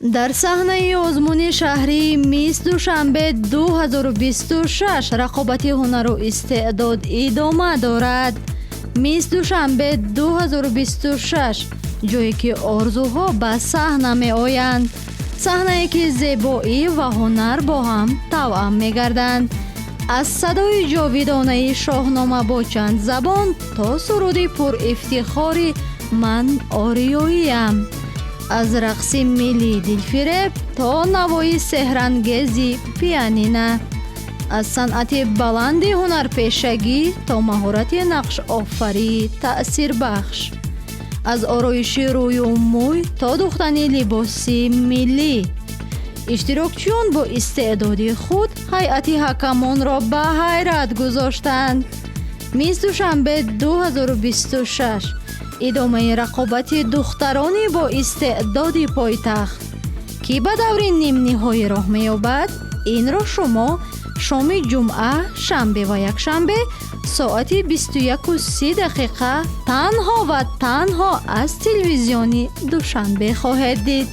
дар саҳнаи озмуни шаҳри мисс Душанбе 2026 рақобати ҳунару истеъдод идома дорад. мисс Душанбе 2026 ҷое ки орзуҳо ба саҳна меоянд, саҳнае ки зебоӣ ва ҳунар бо ҳам тавъам мегарданд. аз садои ҷовидонаи шоҳнома бо чанд забон то суруди пурифтихори ман ориёиям, аз рақси миллии дилфиреб то навои сеҳрангези пианина, аз санъати баланди ҳунарпешагӣ то маҳорати нақшофарии таъсирбахш, аз ороиши рӯю мӯй то духтани либоси миллӣ. иштирокчиён бо истеъдоди худ ҳайати ҳакамонро ба ҳайрат гузоштанд. мисс Душанбе 2026 идомаи рақобати духтарони бо истеъдоди пойтахт ки ба даври нимниҳоӣ роҳ меёбад. инро шумо шоми ҷумъа, шанбе ва якшанбе соати 21:30 танҳо ва танҳо аз телевизиони Душанбе хоҳед дид.